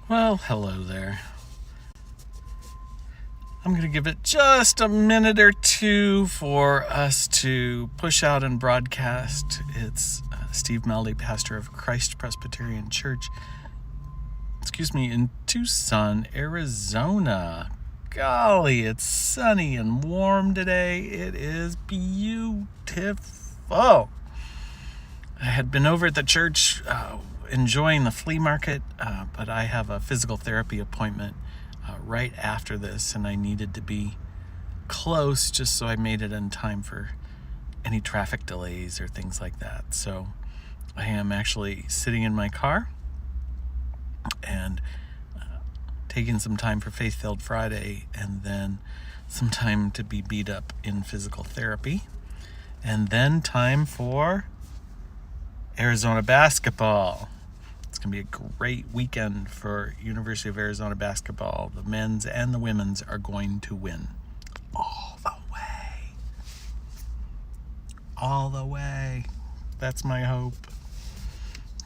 Well, hello there. I'm going to give it just a minute or two for us to push out and broadcast. It's Steve Meldy, pastor of Christ Presbyterian Church, in Tucson, Arizona. Golly, it's sunny and warm today. It is beautiful. I had been over at the church enjoying the flea market, but I have a physical therapy appointment right after this, and I needed to be close just so I made it in time for any traffic delays or things like that. So I am actually sitting in my car and taking some time for Faith-Filled Friday, and then some time to be beat up in physical therapy, and then time for Arizona basketball. It's going to be a great weekend for University of Arizona basketball. The men's and the women's are going to win all the way. All the way. That's my hope.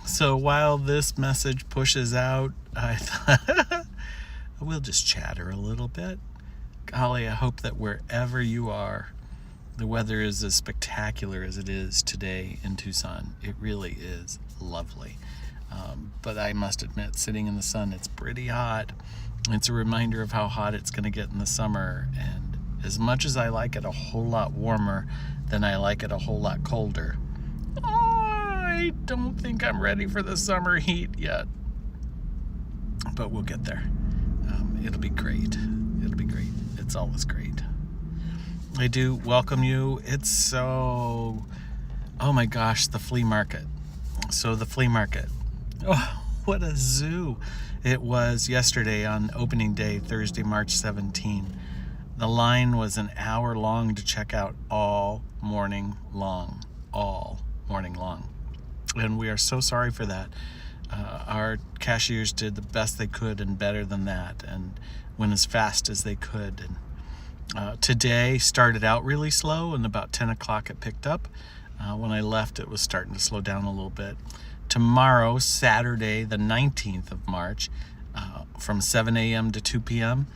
So while this message pushes out, I thought we'll just chatter a little bit. Golly, I hope that wherever you are, the weather is as spectacular as it is today in Tucson. It really is lovely. But I must admit, sitting in the sun, it's pretty hot. It's a reminder of how hot it's going to get in the summer. And as much as I like it a whole lot warmer than I like it a whole lot colder, I don't think I'm ready for the summer heat yet. But we'll get there. It'll be great. It'll be great. It's always great. I do welcome you. It's oh my gosh, the flea market. So the flea market. Oh, what a zoo. It was yesterday on opening day, Thursday, March 17. The line was an hour long to check out all morning long. And we are so sorry for that. Our cashiers did the best they could and better than that, and went as fast as they could. And today started out really slow, and about 10 o'clock it picked up. When I left, it was starting to slow down a little bit. Tomorrow, Saturday, the 19th of March, from 7 a.m. to 2 p.m.,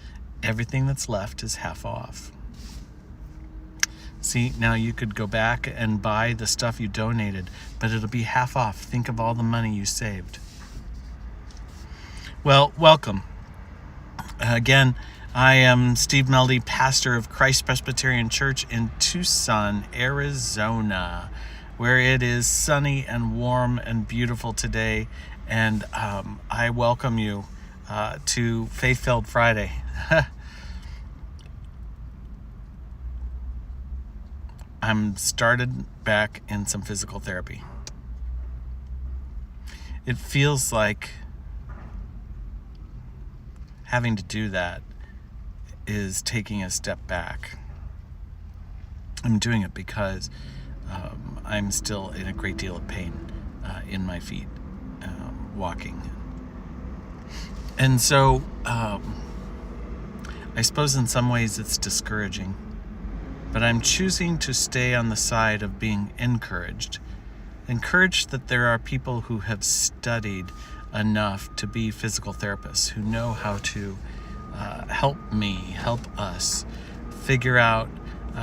everything that's left is half off. See, now you could go back and buy the stuff you donated, but it'll be half off. Think of all the money you saved. Well, welcome. Again, I am Steve Meldy, pastor of Christ Presbyterian Church in Tucson, Arizona, where it is sunny and warm and beautiful today. And I welcome you to Faith-Filled Friday. I'm started back in some physical therapy. It feels like having to do that is taking a step back. I'm doing it because I'm still in a great deal of pain in my feet walking. And so I suppose in some ways it's discouraging, but I'm choosing to stay on the side of being encouraged that there are people who have studied enough to be physical therapists, who know how to help us figure out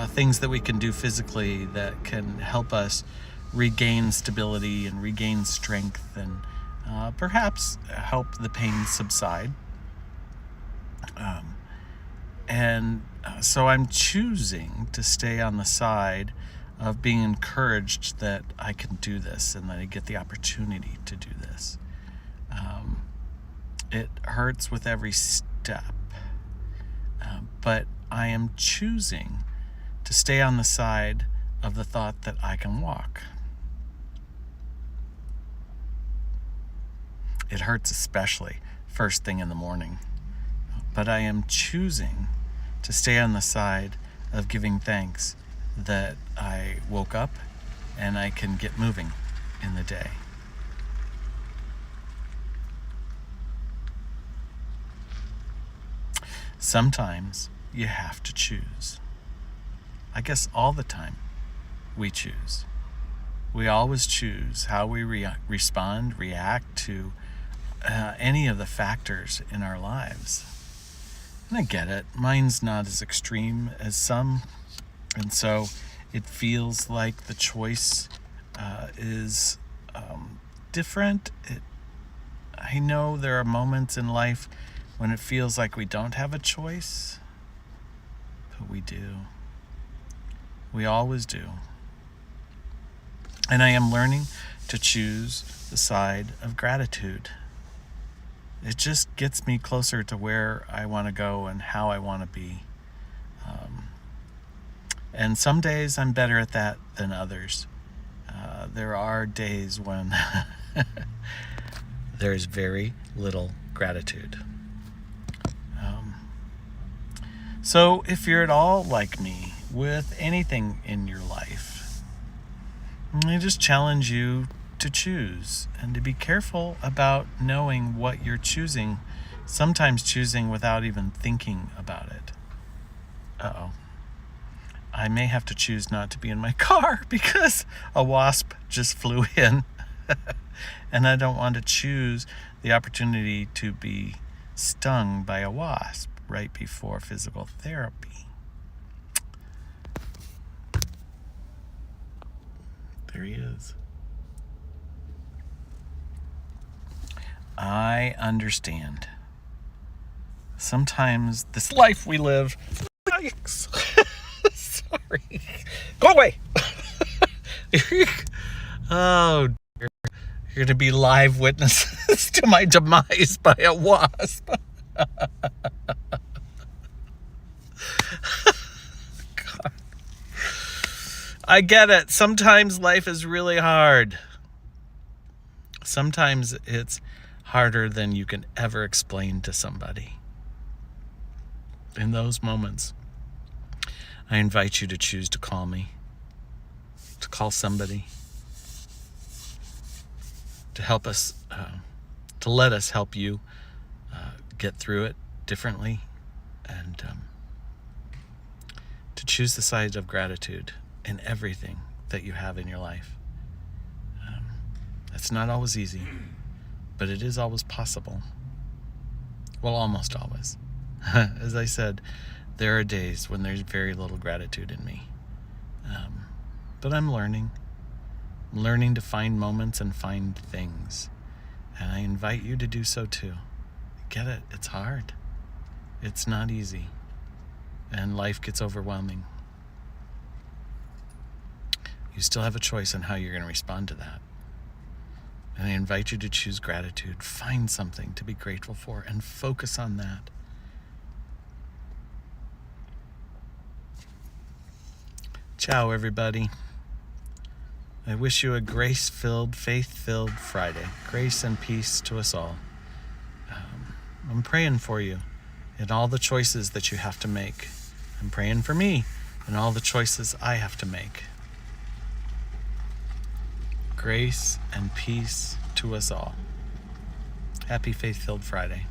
things that we can do physically that can help us regain stability and regain strength, and perhaps help the pain subside. So I'm choosing to stay on the side of being encouraged that I can do this and that I get the opportunity to do this. It hurts with every step, but I am choosing to stay on the side of the thought that I can walk. It hurts especially first thing in the morning, but I am choosing to stay on the side of giving thanks that I woke up and I can get moving in the day. Sometimes you have to choose. I guess all the time we choose. We always choose how we react to any of the factors in our lives. And I get it. Mine's not as extreme as some. And so it feels like the choice is different. I know there are moments in life when it feels like we don't have a choice, but we do. We always do. And I am learning to choose the side of gratitude. It just gets me closer to where I want to go and how I want to be. And some days I'm better at that than others. There are days when there's very little gratitude. So if you're at all like me with anything in your life, I just challenge you to choose and to be careful about knowing what you're choosing, sometimes choosing without even thinking about it. I may have to choose not to be in my car because a wasp just flew in. And I don't want to choose the opportunity to be stung by a wasp right before physical therapy. There he is. I understand. Sometimes this life we live... Sorry. Go away! Oh, dear. You're going to be live witnesses to my demise by a wasp. God. I get it. Sometimes life is really hard. Sometimes it's harder than you can ever explain to somebody. In those moments, I invite you to choose to call me, to call somebody, to help us, to let us help you get through it differently, and to choose the side of gratitude in everything that you have in your life. It's not always easy, but it is always possible. Well, almost always. As I said, there are days when there's very little gratitude in me. But I'm learning. I'm learning to find moments and find things. And I invite you to do so too. Get it? It's hard. It's not easy. And life gets overwhelming. You still have a choice on how you're going to respond to that. And I invite you to choose gratitude. Find something to be grateful for and focus on that. Ciao, everybody. I wish you a grace-filled, faith-filled Friday. Grace and peace to us all. I'm praying for you in all the choices that you have to make. I'm praying for me in all the choices I have to make. Grace and peace to us all. Happy Faith-Filled Friday.